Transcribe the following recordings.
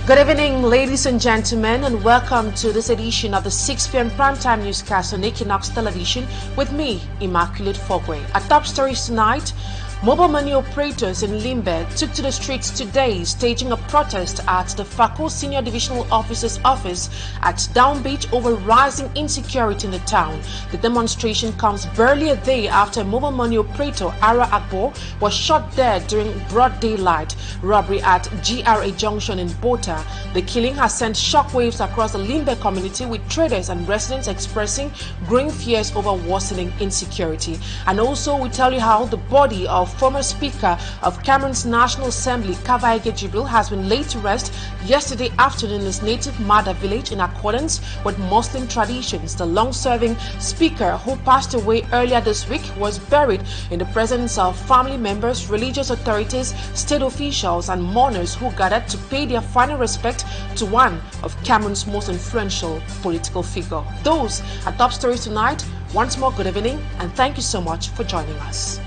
Good evening, ladies and gentlemen, and welcome to this edition of the 6 p.m. primetime newscast on Equinoxe television with me, Immaculate Fogwe. Our top stories tonight: mobile money operators in Limbe took to the streets today, staging a protest at the FACO Senior Divisional Officer's office at Downbeach over rising insecurity in the town. The demonstration comes barely a day after mobile money operator Ara Agbo was shot dead during broad daylight robbery at GRA Junction in Bota. The killing has sent shockwaves across the Limbe community, with traders and residents expressing growing fears over worsening insecurity. And also, we tell you how the body of former Speaker of Cameroon's National Assembly, Cavaye, has been laid to rest yesterday afternoon in his native Mada village in accordance with Muslim traditions. The long-serving Speaker, who passed away earlier this week, was buried in the presence of family members, religious authorities, state officials, and mourners who gathered to pay their final respect to one of Cameroon's most influential political figure. Those are top stories tonight. Once more, good evening, and thank you so much for joining us.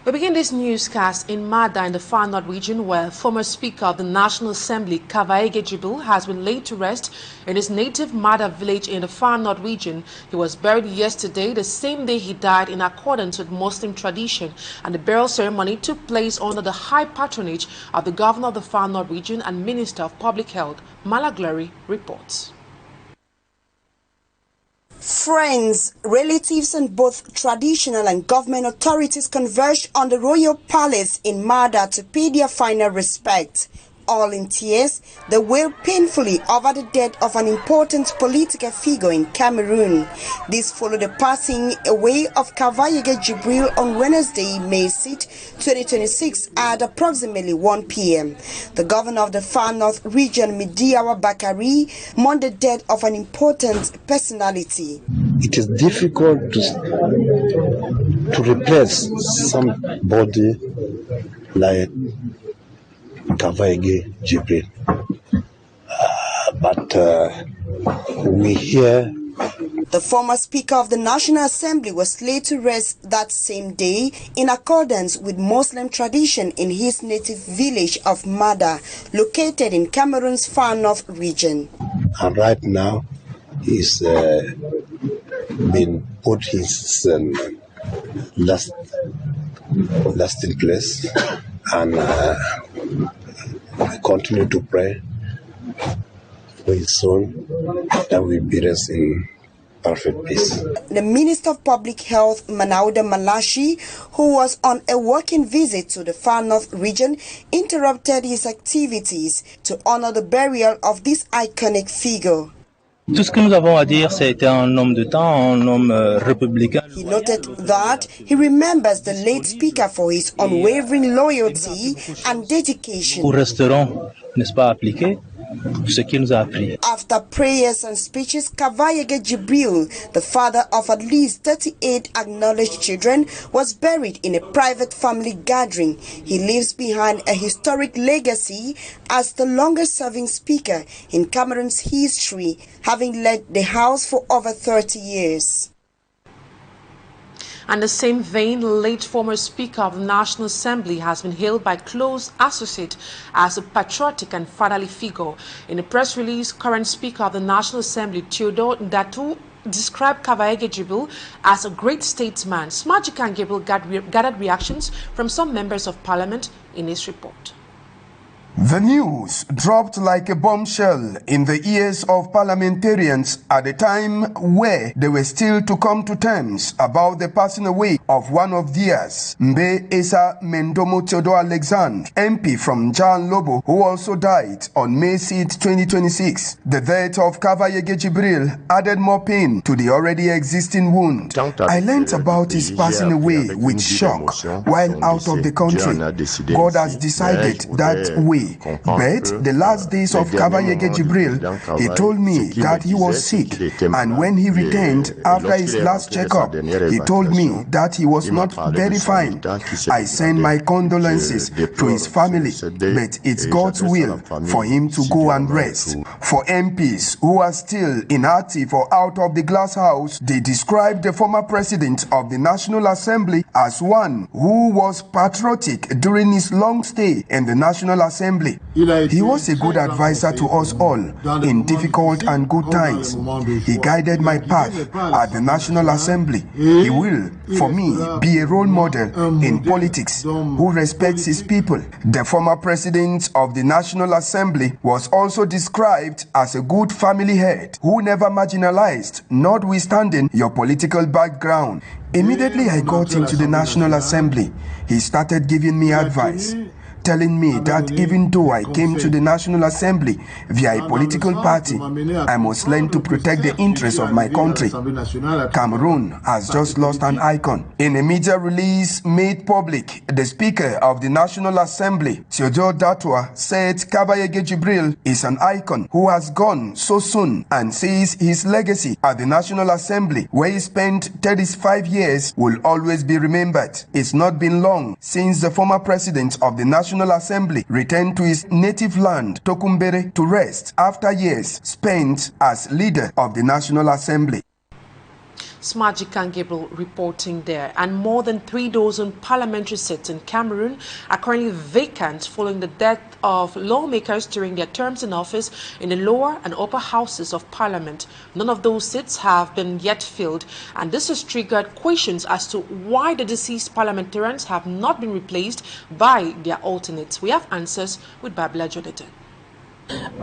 We begin this newscast in Mada in the Far North region, where former Speaker of the National Assembly, Cavaye, has been laid to rest in his native Mada village in the Far North region. He was buried yesterday, the same day he died, in accordance with Muslim tradition, and the burial ceremony took place under the high patronage of the Governor of the Far North region and Minister of Public Health. Malaglory reports. Friends, relatives and both traditional and government authorities converged on the royal palace in Mada to pay their final respect. All in tears, they wailed painfully over the death of an important political figure in Cameroon. This followed the passing away of Cavaye on Wednesday, May 6, 2026 at approximately 1 p.m. The governor of the Far North region, Midiawa Bakari, mourned the death of an important personality. It is difficult to replace somebody like Cavaye, but we hear. The former Speaker of the National Assembly was laid to rest that same day in accordance with Muslim tradition in his native village of Mada, located in Cameroon's Far North region. And right now, he's been put his lasting place, and we continue to pray for his son that will be rest in perfect peace. The Minister of Public Health, Manauda Malashi, who was on a working visit to the Far North region, interrupted his activities to honor the burial of this iconic figure. Tout ce que nous avons à dire, c'était un homme de temps, un homme républicain. He noted that he remembers the late speaker for his unwavering loyalty and dedication. Nous resterons, n'est-ce pas, appliqués ce qu'il nous a appris. After prayers and speeches, Cavaye, the father of at least 38 acknowledged children, was buried in a private family gathering. He leaves behind a historic legacy as the longest-serving speaker in Cameroon's history, having led the House for over 30 years. And the same vein, the late former Speaker of the National Assembly has been hailed by close associates as a patriotic and fatherly figure. In a press release, current Speaker of the National Assembly, Theodore Ndatu, described Cavaye as a great statesman. Smagic and Gabriel gathered reactions from some members of Parliament in his report. The news dropped like a bombshell in the ears of parliamentarians at a time where they were still to come to terms about the passing away of one of theirs, Mbe Esa Mendomo Theodore Alexandre, MP from Jan Lobo, who also died on May 6, 2026. The death of Cavaye Jibril added more pain to the already existing wound. I learnt about his passing away with shock while out of the country. God has decided that way. family. But the last days of Cavaye Jibril, he told me that he was sick, and when he returned after his last checkup, he told me that he was not very fine. I send my condolences to his family, but it's God's will for him to go and rest. For MPs who are still inactive or out of the glass house, they describe the former president of the National Assembly as one who was patriotic during his long stay in the National Assembly. He was a good advisor to us all in difficult and good times. He guided my path at the National Assembly. He will, for me, be a role model in politics who respects his people. The former president of the National Assembly was also described as a good family head who never marginalized, notwithstanding your political background. Immediately I got into the National Assembly, he started giving me advice, telling me that even though I came to the National Assembly via a political party, I must learn to protect the interests of my country. Cameroon has just lost an icon. In a media release made public, the Speaker of the National Assembly, Theodore Datwa, said Cavaye Jibril is an icon who has gone so soon and says his legacy at the National Assembly, where he spent 35 years, will always be remembered. It's not been long since the former president of the National Assembly returned to his native land, Tokumbere, to rest after years spent as leader of the National Assembly. Smajikan Gabriel reporting there. And more than 3 dozen parliamentary seats in Cameroon are currently vacant following the death of lawmakers during their terms in office in the lower and upper houses of parliament. None of those seats have been yet filled, and this has triggered questions as to why the deceased parliamentarians have not been replaced by their alternates. We have answers with Babla Jonathan.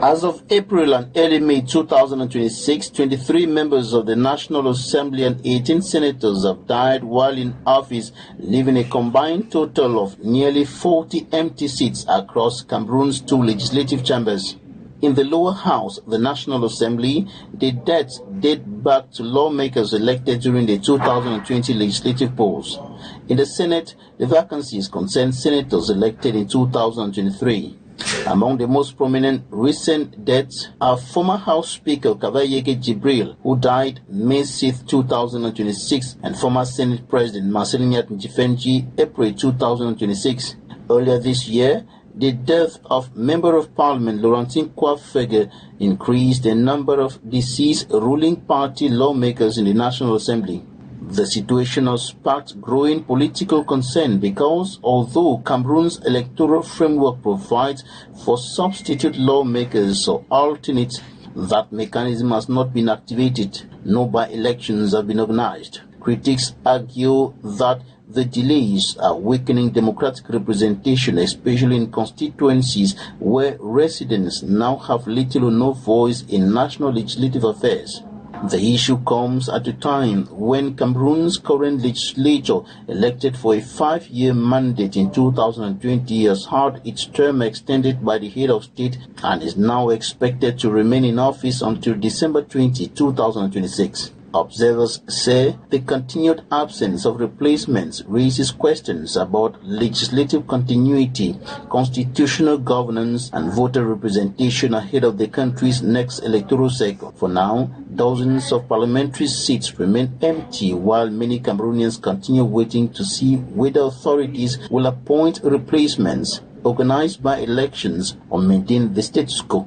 As of April and early May 2026, 23 members of the National Assembly and 18 senators have died while in office, leaving a combined total of nearly 40 empty seats across Cameroon's 2 legislative chambers. In the lower house, the National Assembly, the deaths date back to lawmakers elected during the 2020 legislative polls. In the Senate, the vacancies concern senators elected in 2023. Among the most prominent recent deaths are former House Speaker Cavaye Jibril, who died May 6, 2026, and former Senate President Marcelin Njifenji, April 2026. Earlier this year, the death of Member of Parliament Laurentine Kwafege increased the number of deceased ruling party lawmakers in the National Assembly. The situation has sparked growing political concern because although Cameroon's electoral framework provides for substitute lawmakers or alternates, that mechanism has not been activated. No by-elections have been organized. Critics argue that the delays are weakening democratic representation, especially in constituencies where residents now have little or no voice in national legislative affairs. The issue comes at a time when Cameroon's current legislature, elected for a 5-year mandate in 2020, has had its term extended by the head of state and is now expected to remain in office until December 20, 2026. Observers say the continued absence of replacements raises questions about legislative continuity, constitutional governance, and voter representation ahead of the country's next electoral cycle. For now, dozens of parliamentary seats remain empty, while many Cameroonians continue waiting to see whether authorities will appoint replacements, organize by elections, or maintain the status quo.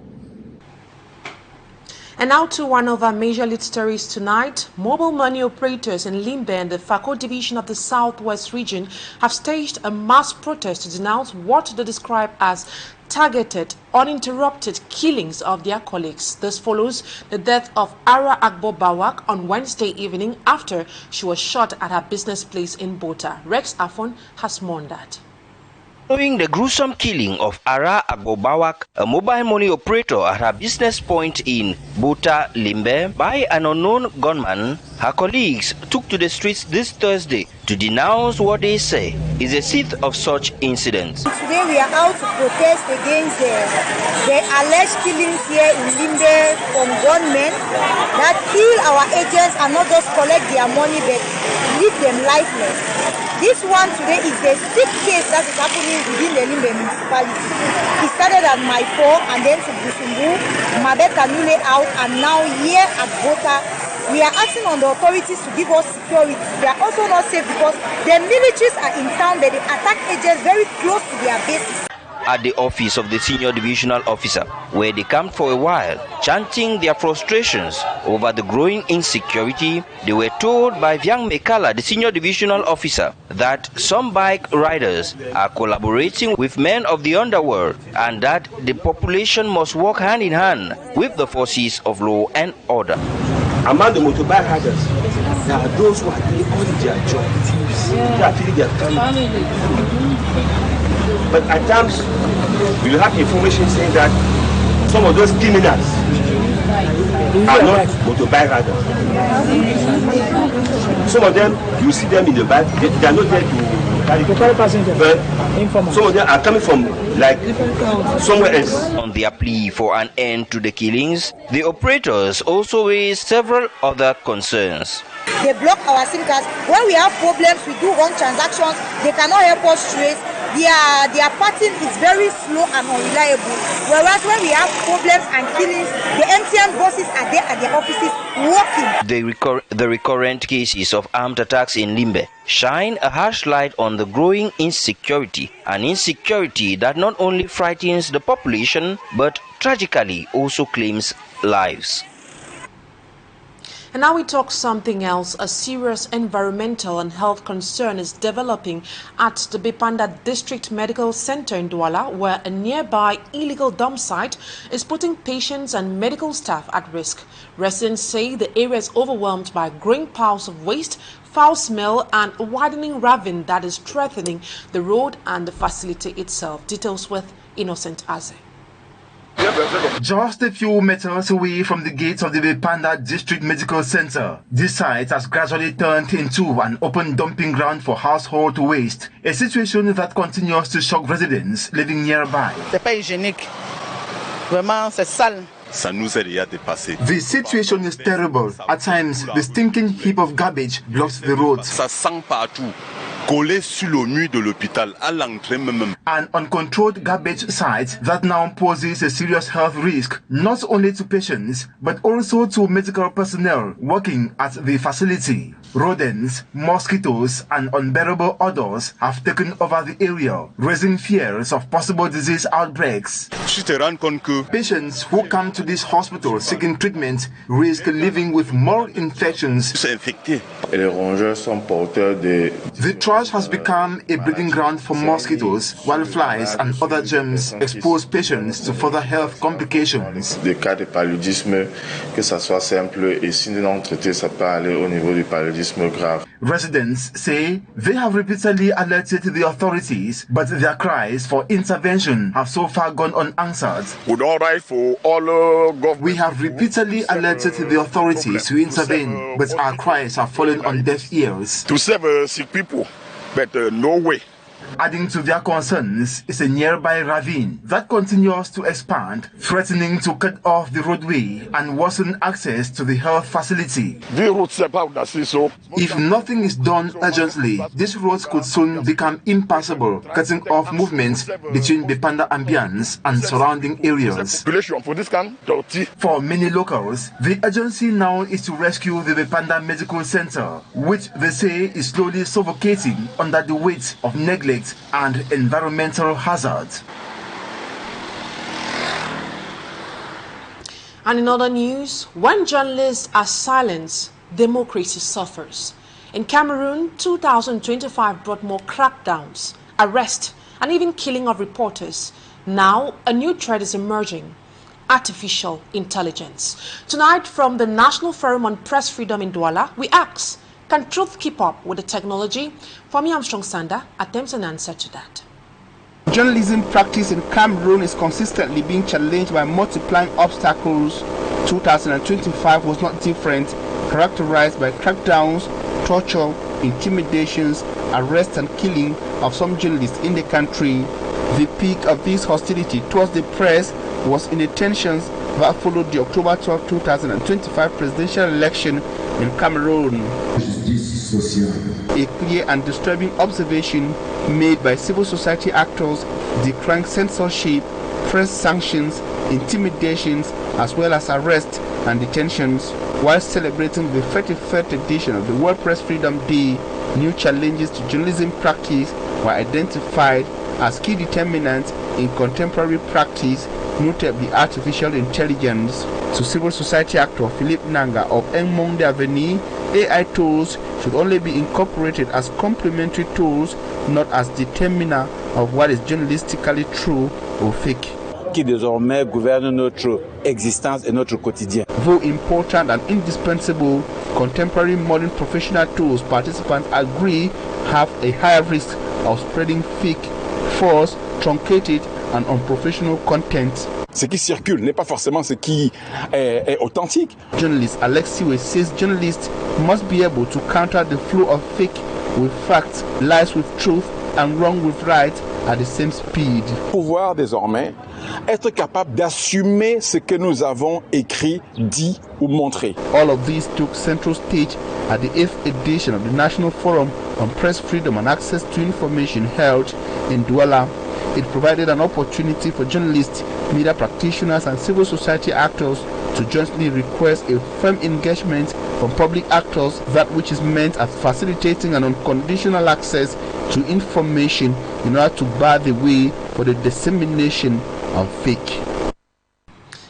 And now to one of our major lead stories tonight. Mobile money operators in Limbe and the Fako division of the Southwest region have staged a mass protest to denounce what they describe as targeted, uninterrupted killings of their colleagues. This follows the death of Ara Agbo Bawak on Wednesday evening after she was shot at her business place in Bota. Rex Afon has more on that. Following the gruesome killing of Ara Agbobawak, a mobile money operator at her business point in Bota, Limbe, by an unknown gunman, her colleagues took to the streets this Thursday to denounce what they say is a series of such incidents. Today we are out to protest against the alleged killings here in Limbe from gunmen that kill our agents and not just collect their money but leave them lifeless. This one today is the 6th case that is happening within the Limbe municipality. It started at Maifo and then to Busumbu, Mabeta New Layout, and now here at Bota. We are asking on the authorities to give us security. They are also not safe because the militaries are in town, but they attack agents very close to their bases. At the office of the senior divisional officer, where they camped for a while, chanting their frustrations over the growing insecurity, they were told by Vyang Mekala, the senior divisional officer, that some bike riders are collaborating with men of the underworld and that the population must work hand in hand with the forces of law and order. Among the motorbike riders, there are those who are doing all their job. They are feeding their family. But at times, you have information saying that some of those criminals are not motorbike riders. Some of them, you see them in the bike, they are not there to carry passengers. But some of them are coming from like somewhere else. On their plea for an end to the killings, the operators also raised several other concerns. They block our SIM cards. When we have problems, we do wrong transactions, they cannot help us trace. Their pattern is very slow and unreliable. Whereas when we have problems and killings, the MTN bosses are there at their offices working. The recurrent cases of armed attacks in Limbe shine a harsh light on the growing insecurity, an insecurity that not only frightens the population but tragically also claims lives. And now we talk something else. A serious environmental and health concern is developing at the Bepanda District Medical Center in Douala, where a nearby illegal dump site is putting patients and medical staff at risk. Residents say the area is overwhelmed by growing piles of waste, foul smell, and a widening ravine that is threatening the road and the facility itself. Details with Innocent Aze. Just a few meters away from the gates of the Bepanda District Medical Center, this site has gradually turned into an open dumping ground for household waste, a situation that continues to shock residents living nearby. C'est pas hygiénique. Vraiment, c'est sale. The situation is terrible. At times, the stinking heap of garbage blocks the road. An uncontrolled garbage site that now poses a serious health risk, not only to patients, but also to medical personnel working at the facility. Rodents, mosquitoes, and unbearable odors have taken over the area, raising fears of possible disease outbreaks. Patients who come to this hospital seeking treatment risk living with more infections. The trash has become a breeding ground for mosquitoes, while flies and other germs expose patients to further health complications. Des cas de paludisme, que ça soit simple et si non traité, ça peut aller au niveau du paludisme grave. Residents say they have repeatedly alerted the authorities, but their cries for intervention have so far gone unanswered. We have repeatedly alerted the authorities to intervene, but our cries have fallen on deaf ears. To save sick people, but no way. Adding to their concerns is a nearby ravine that continues to expand, threatening to cut off the roadway and worsen access to the health facility. If nothing is done urgently, these roads could soon become impassable, cutting off movement between Bepanda ambience and surrounding areas. For many locals, the urgency now is to rescue the Bepanda Medical Center, which they say is slowly suffocating under the weight of neglect and environmental hazards. And in other news, when journalists are silenced, democracy suffers. In Cameroon, 2025 brought more crackdowns, arrest, and even killing of reporters. Now, a new threat is emerging: artificial intelligence. Tonight, from the National Forum on Press Freedom in Douala, we ask, can truth keep up with the technology? For me, Armstrong Sander attempts an answer to that. Journalism practice in Cameroon is consistently being challenged by multiplying obstacles. 2025 was not different, characterized by crackdowns, torture, intimidations, arrest and killing of some journalists in the country. The peak of this hostility towards the press was in the tensions that followed the October 12, 2025 presidential election in Cameroon. Justice sociale. a clear and disturbing observation made by civil society actors decrying censorship, press sanctions, intimidations, as well as arrests and detentions. While celebrating the 33rd edition of the World Press Freedom Day, new challenges to journalism practice were identified as key determinants in contemporary practice, notably artificial intelligence. To civil society actor Philip Nanga of Engmonde Avenue, AI tools should only be incorporated as complementary tools, not as determiner of what is journalistically true or fake. Qui désormais gouverne notre existence et notre quotidien. Though important and indispensable, contemporary modern professional tools, participants agree, have a higher risk of spreading fake, false, truncated and unprofessional content. Ce qui circule n'est pas forcément ce qui est authentique. Journalist Alexiwe says journalists must be able to counter the flow of fake with facts, lies with truth and wrong with right at the same speed. Pouvoir désormais être capable d'assumer ce que nous avons écrit, dit ou montré. All of these took central stage at the 8th edition of the National Forum on Press Freedom and Access to Information held in Douala. It provided an opportunity for journalists, media practitioners and civil society actors to jointly request a firm engagement from public actors, that which is meant as facilitating an unconditional access to information in order to bar the way for the dissemination of fake.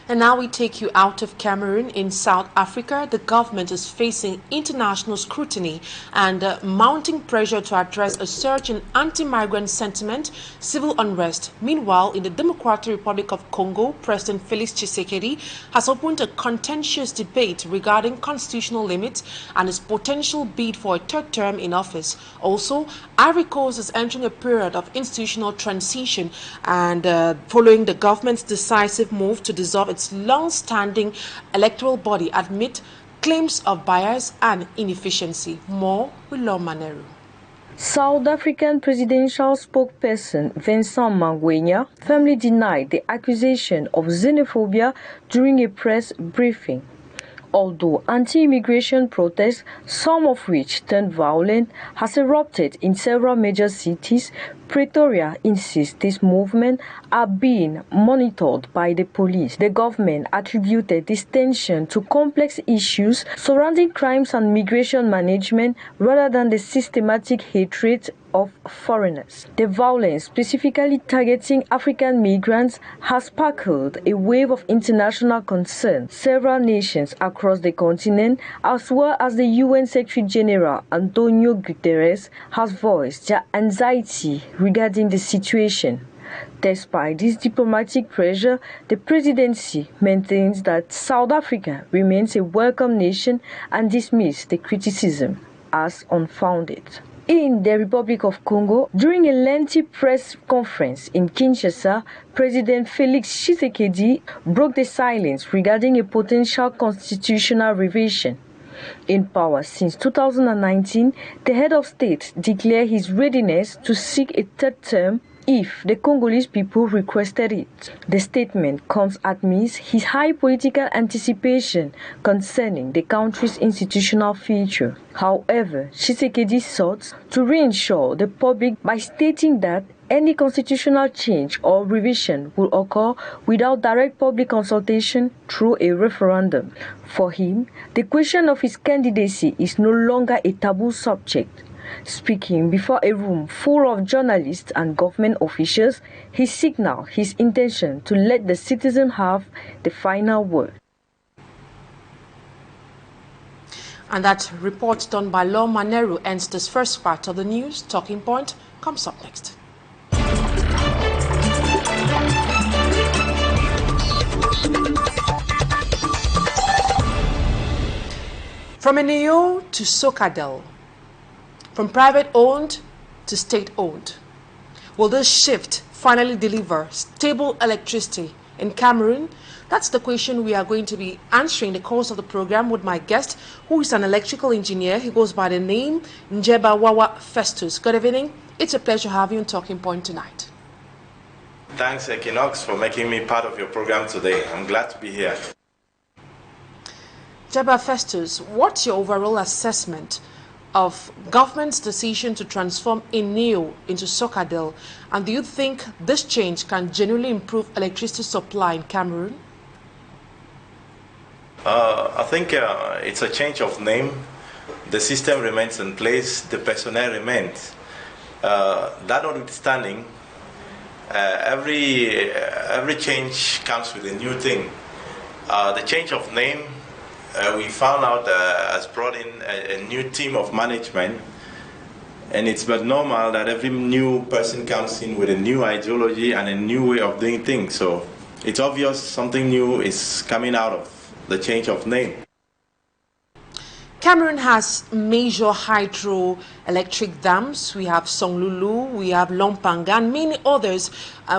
And now we take you out of Cameroon. In South Africa, the government is facing international scrutiny and mounting pressure to address a surge in anti-migrant sentiment, civil unrest. Meanwhile, in the Democratic Republic of Congo, President Félix Tshisekedi has opened a contentious debate regarding constitutional limits and his potential bid for a third term in office. Also, Ivory Coast is entering a period of institutional transition and following the government's decisive move to dissolve its long-standing electoral body amid claims of bias and inefficiency. More with Law Maneru. South African presidential spokesperson Vincent Mangwenya firmly denied the accusation of xenophobia during a press briefing. Although anti-immigration protests, some of which turned violent, has erupted in several major cities, Pretoria insists this movement are being monitored by the police. The government attributed this tension to complex issues surrounding crimes and migration management rather than the systematic hatred of foreigners. The violence, specifically targeting African migrants, has sparkled a wave of international concern. Several nations across the continent, as well as the UN Secretary General Antonio Guterres, has voiced their anxiety regarding the situation. Despite this diplomatic pressure, the presidency maintains that South Africa remains a welcome nation and dismissed the criticism as unfounded. In the Republic of Congo, during a lengthy press conference in Kinshasa, President Félix Tshisekedi broke the silence regarding a potential constitutional revision. In power since 2019, the head of state declared his readiness to seek a third term if the Congolese people requested it. The statement comes amidst his high political anticipation concerning the country's institutional future. However, Tshisekedi sought to reassure the public by stating that any constitutional change or revision will occur without direct public consultation through a referendum. For him, the question of his candidacy is no longer a taboo subject. Speaking before a room full of journalists and government officials, he signaled his intention to let the citizen have the final word. And that report done by Law Maneru ends this first part of the news. Talking Point comes up next. From Eneo to Sokadel, from private-owned to state-owned. Will this shift finally deliver stable electricity in Cameroon? That's the question we are going to be answering in the course of the program with my guest, who is an electrical engineer. He goes by the name NJEBA WAWA Festus. Good evening. It's a pleasure to have you on Talking Point tonight. Thanks, Equinoxe, for making me part of your program today. I'm glad to be here. NJEBA Festus, what's your overall assessment of government's decision to transform Nous into Socadel, and do you think this change can genuinely improve electricity supply in Cameroon? I think it's a change of name. The system remains in place, the personnel remains. That notwithstanding, every change comes with a new thing. The change of name, we found out has brought in a new team of management, and it's but normal that every new person comes in with a new ideology and a new way of doing things. So it's obvious something new is coming out of the change of name. Cameroon has major hydroelectric dams. We have Songlulu, we have Lompanga, and many others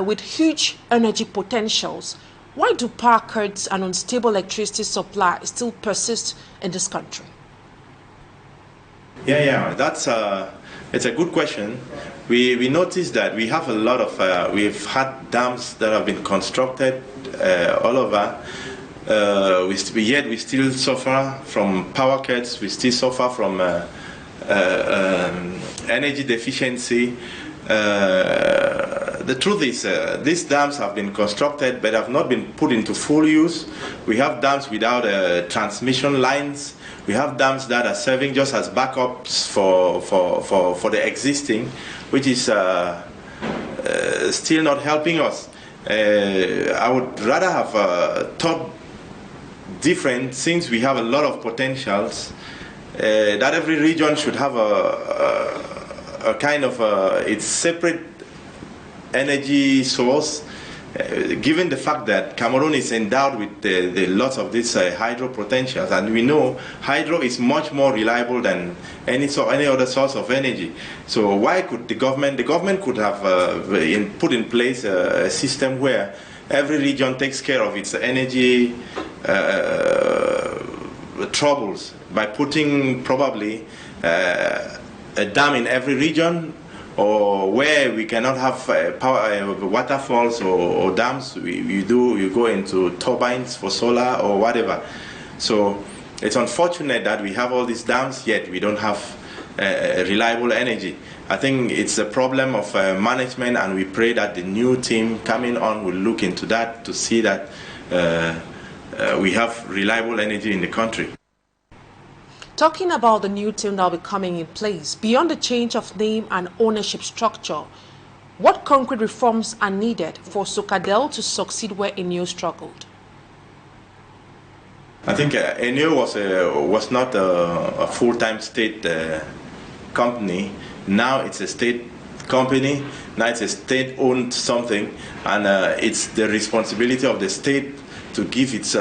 with huge energy potentials. Why do power cuts and unstable electricity supply still persist in this country? Yeah, it's a good question. We noticed that we have a lot of, we've had dams that have been constructed all over. Yet we still suffer from power cuts, we still suffer from energy deficiency. The truth is, these dams have been constructed but have not been put into full use. We have dams without transmission lines. We have dams that are serving just as backups for the existing, which is still not helping us. I would rather have thought different, since we have a lot of potentials, that every region should have a kind of its separate energy source, given the fact that Cameroon is endowed with the lots of these hydro potentials, and we know hydro is much more reliable than any other source of energy. So why could the government could have put in place a system where every region takes care of its energy troubles by putting probably a dam in every region, or where we cannot have waterfalls or dams, you go into turbines for solar or whatever. So it's unfortunate that we have all these dams, yet we don't have reliable energy. I think it's a problem of management, and we pray that the new team coming on will look into that to see that we have reliable energy in the country. Talking about the new team that will be coming in place, beyond the change of name and ownership structure, what concrete reforms are needed for Socadel to succeed where Nous struggled? I think Nous was not a full-time state company. Now it's a state company. Now it's a state-owned something, and it's the responsibility of the state to give its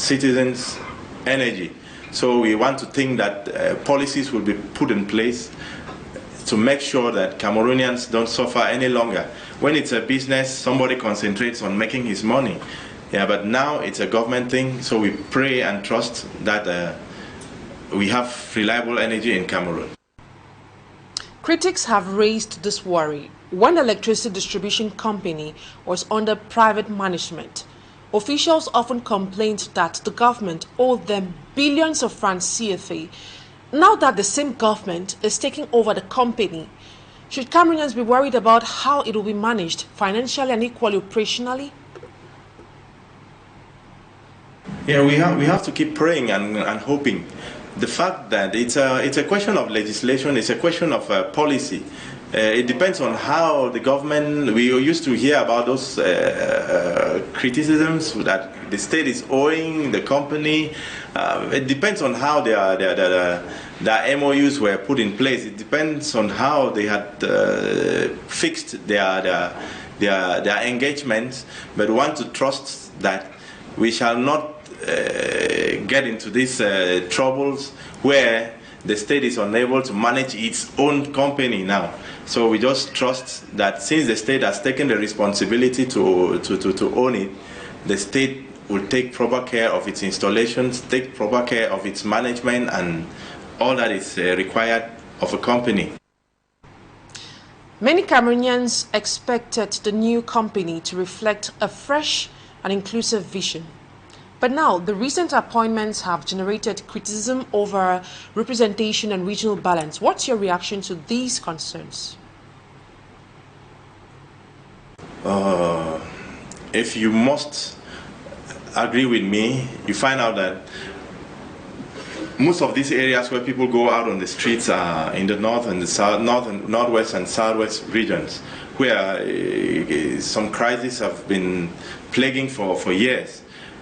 citizens energy. So we want to think that policies will be put in place to make sure that Cameroonians don't suffer any longer. When it's a business, somebody concentrates on making his money. Yeah, but now it's a government thing, so we pray and trust that we have reliable energy in Cameroon. Critics have raised this worry. When the electricity distribution company was under private management, officials often complained that the government owed them billions of francs CFA. Now that the same government is taking over the company, should Cameroonians be worried about how it will be managed financially and equally operationally? Yeah, we have to keep praying and hoping. The fact that it's a question of legislation, it's a question of policy. It depends on how the government, we used to hear about those criticisms that the state is owing the company. It depends on how their MOUs were put in place. It depends on how they had fixed their engagements. But we want to trust that we shall not get into these troubles where the state is unable to manage its own company now. So we just trust that since the state has taken the responsibility to own it, the state will take proper care of its installations, take proper care of its management, and all that is required of a company. Many Cameroonians expected the new company to reflect a fresh and inclusive vision. But now, the recent appointments have generated criticism over representation and regional balance. What's your reaction to these concerns? If you must agree with me, you find out that most of these areas where people go out on the streets are in the north and the south, northwest and southwest regions, where some crises have been plaguing for years.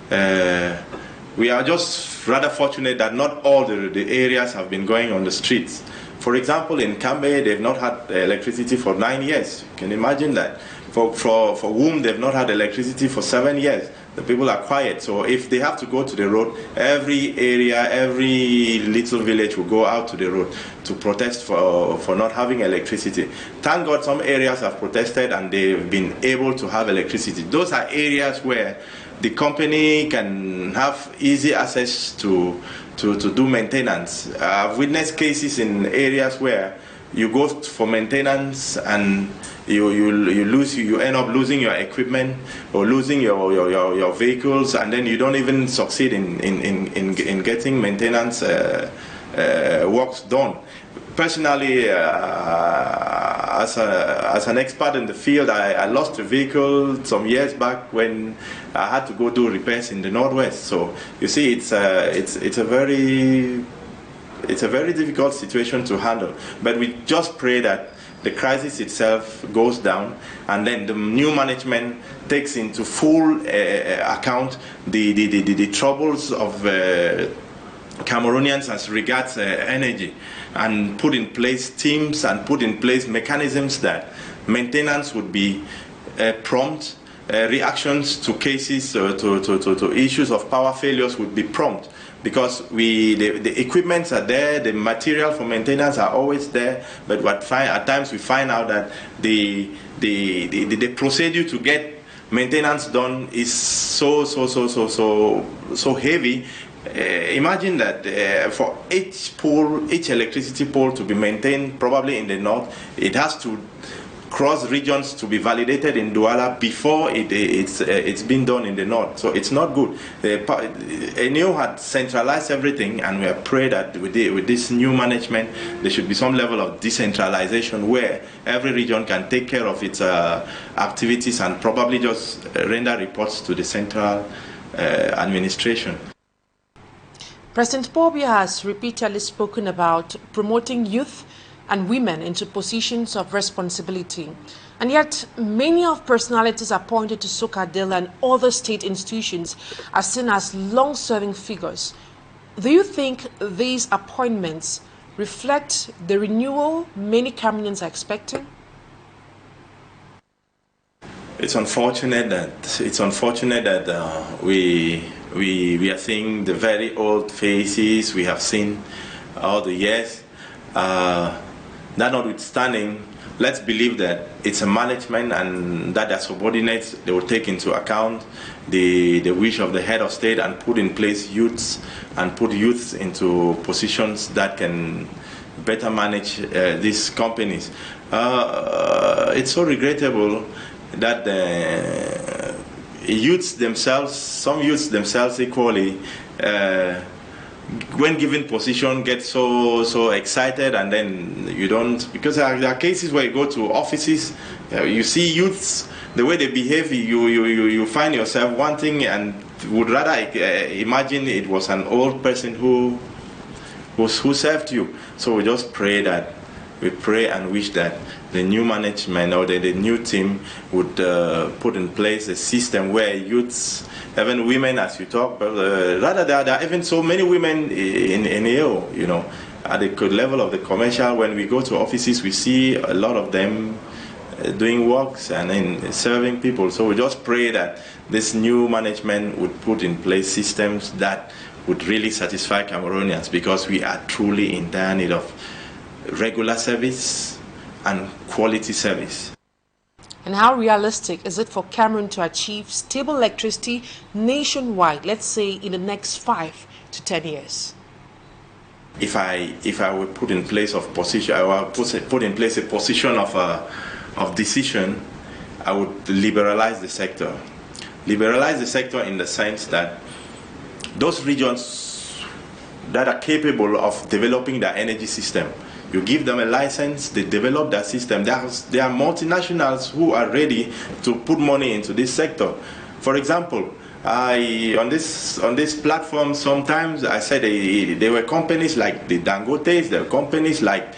We are just rather fortunate that not all the areas have been going on the streets. For example, in Cavaye, they've not had electricity for 9 years. You can imagine that. For whom they've not had electricity for 7 years. The people are quiet. So if they have to go to the road, every area, every little village will go out to the road to protest for not having electricity. Thank God some areas have protested and they've been able to have electricity. Those are areas where the company can have easy access to do maintenance. I've witnessed cases in areas where you go for maintenance and you end up losing your equipment or losing your vehicles, and then you don't even succeed in getting maintenance works done. Personally, as an expert in the field, I lost a vehicle some years back when I had to go do repairs in the northwest. So you see, it's a very difficult situation to handle. But we just pray that the crisis itself goes down, and then the new management takes into full account the troubles of Cameroonians as regards energy, and put in place teams and put in place mechanisms that maintenance would be prompt, reactions to cases, to issues of power failures would be prompt. Because the equipments are there, the material for maintenance are always there, but at times we find out that the procedure to get maintenance done is so heavy. Imagine that for each electricity pole to be maintained, probably in the north, it has to cross regions to be validated in Douala before it's been done in the north. So it's not good. NEO had centralized everything, and we pray that with this new management there should be some level of decentralization where every region can take care of its activities and probably just render reports to the central administration. President Paul Biya has repeatedly spoken about promoting youth and women into positions of responsibility. And yet, many of personalities appointed to Sokadel and other state institutions are seen as long-serving figures. Do you think these appointments reflect the renewal many Cameroonians are expecting? It's unfortunate that we are seeing the very old faces we have seen all the years. That notwithstanding, let's believe that it's a management and that their subordinates, they will take into account the wish of the head of state and put in place youths and put youths into positions that can better manage these companies. It's so regrettable that the youths themselves, some youths themselves equally, when given position, get so excited, and then you don't, because there are cases where you go to offices, you see youths, the way they behave, you find yourself wanting and would rather imagine it was an old person who served you. So we just pray and wish that the new management or the new team would put in place a system where youths, even women, as you talk, but rather there are even so many women in AO, you know, at the level of the commercial. When we go to offices, we see a lot of them doing works and then serving people. So we just pray that this new management would put in place systems that would really satisfy Cameroonians, because we are truly in dire need of regular service and quality service. And how realistic is it for Cameroon to achieve stable electricity nationwide, let's say in the next 5 to 10 years? If I would put in place a position of decision, I would liberalize the sector. Liberalize the sector in the sense that those regions that are capable of developing their energy system. You give them a license, they develop that system. There are multinationals who are ready to put money into this sector. For example, on this platform, sometimes I said there were companies like the Dangotes, there were companies like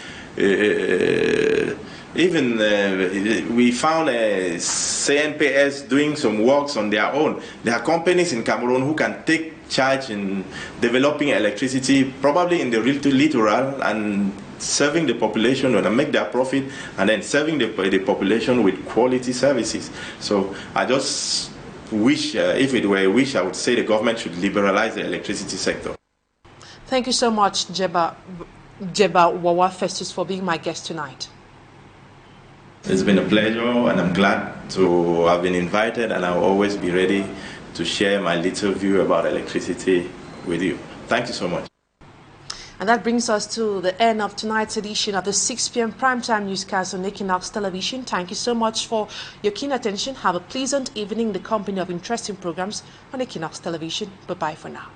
we found CNPS doing some works on their own. There are companies in Cameroon who can take charge in developing electricity, probably in the littoral, and serving the population and make their profit, and then serving the population with quality services. So I just wish, if it were a wish, I would say the government should liberalize the electricity sector. Thank you so much, NJEBA WAWA Festus, for being my guest tonight. It's been a pleasure, and I'm glad to have been invited, and I'll always be ready to share my little view about electricity with you. Thank you so much. And that brings us to the end of tonight's edition of the 6 p.m. primetime newscast on Equinoxe Television. Thank you so much for your keen attention. Have a pleasant evening in the company of interesting programs on Equinoxe Television. Bye-bye for now.